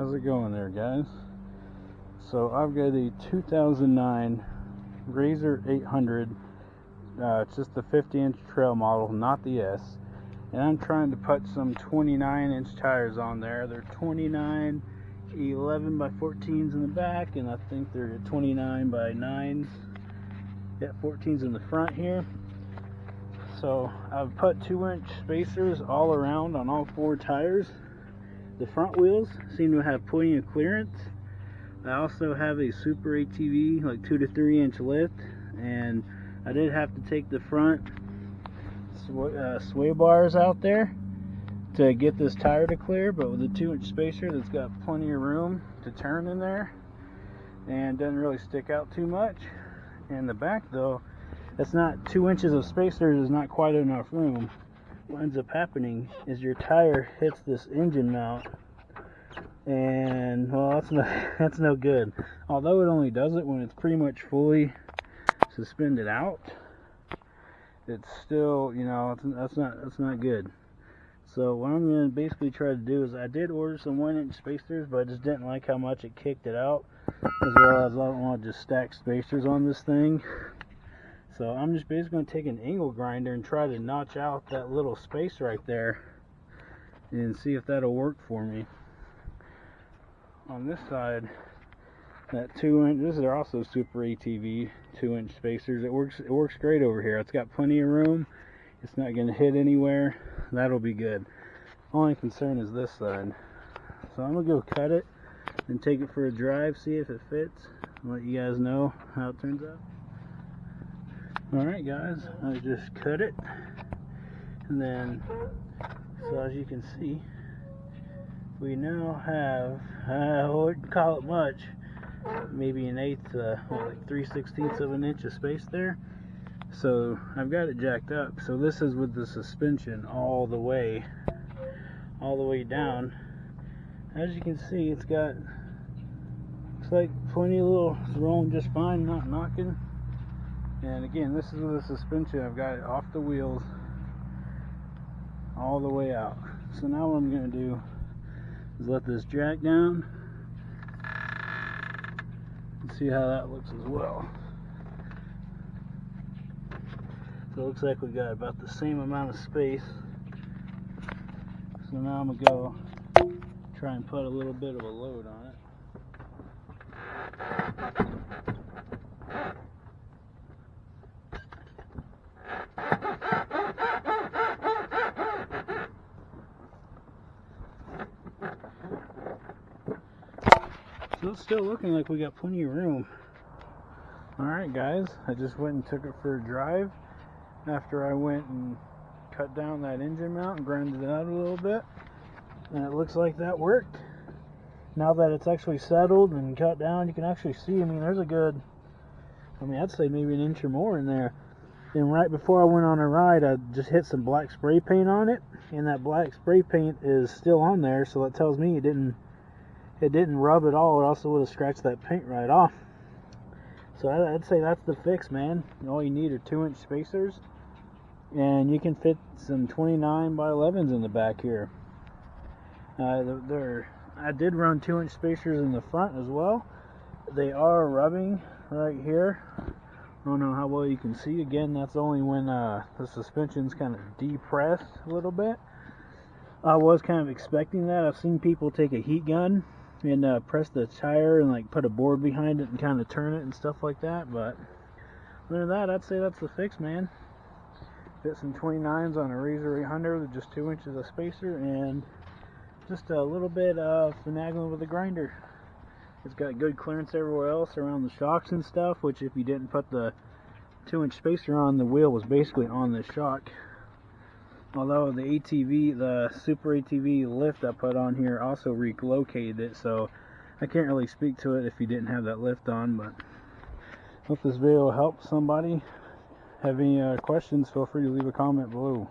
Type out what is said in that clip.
How's it going there, guys? So I've got a 2009 RZR-800. It's just the 50-inch trail model, not the S. And I'm trying to put some 29-inch tires on there. They're 29 11 by 14s in the back, and I think they're 29 by 9s. Yeah, 14s in the front here. So I've put 2-inch spacers all around on all 4 tires. The front wheels seem to have plenty of clearance. I also have a super ATV, like 2 to 3 inch lift, and I did have to take the front sway bars out there to get this tire to clear, but with a 2-inch spacer that's got plenty of room to turn in there and doesn't really stick out too much. In the back though, that's not 2 inches of spacers is not quite enough room. What ends up happening is your tire hits this engine mount, and well, that's no good. Although it only does it when it's pretty much fully suspended out, it's still, you know, that's not good. So what I'm going to basically try to do is, I did order some 1-inch spacers, but I just didn't like how much it kicked it out, as well as I don't want to just stack spacers on this thing. So I'm just basically going to take an angle grinder and try to notch out that little space right there and see if that'll work for me. On this side, that 2-inch, this is also super ATV 2-inch spacers. It works great over here. It's got plenty of room. It's not going to hit anywhere. That'll be good. Only concern is this side. So I'm going to go cut it and take it for a drive, see if it fits, and let you guys know how it turns out. Alright guys, I just cut it, and then, so as you can see, we now have, I wouldn't call it much, maybe an eighth, like 3/16 of an inch of space there. So I've got it jacked up. So this is with the suspension all the way down. As you can see, it's got, looks like plenty of little, it's rolling just fine, not knocking. And again, this is with the suspension. I've got it off the wheels all the way out. So now what I'm going to do is let this jack down and see how that looks as well. So it looks like we got about the same amount of space. So now I'm going to go try and put a little bit of a load on it. So it's still looking like we got plenty of room. Alright guys, I just went and took it for a drive after I went and cut down that engine mount and grinded it out a little bit, and it looks like that worked. Now that it's actually settled and cut down, you can actually see, I mean, there's a good, I'd say maybe an inch or more in there. And right before I went on a ride, I just hit some black spray paint on it, and that black spray paint is still on there, so that tells me it didn't rub at all, or else it would have scratched that paint right off. So I'd say that's the fix, man. All you need are 2-inch spacers, and you can fit some 29 by 11s in the back here. I did run 2-inch spacers in the front as well. They are rubbing right here. I don't know how well you can see. Again, that's only when the suspension's kind of depressed a little bit. I was kind of expecting that. I've seen people take a heat gun and press the tire and like put a board behind it and kind of turn it and stuff like that, but other than that, I'd say that's the fix, man. Fit some 29s on a RZR-800 with just 2 inches of spacer and just a little bit of finagling with the grinder. It's got good clearance everywhere else around the shocks and stuff, which if you didn't put the 2-inch spacer on, the wheel was basically on the shock. Although the ATV, the super ATV lift I put on here also relocated it, so I can't really speak to it if you didn't have that lift on, but hope this video will help somebody. Have any questions, feel free to leave a comment below.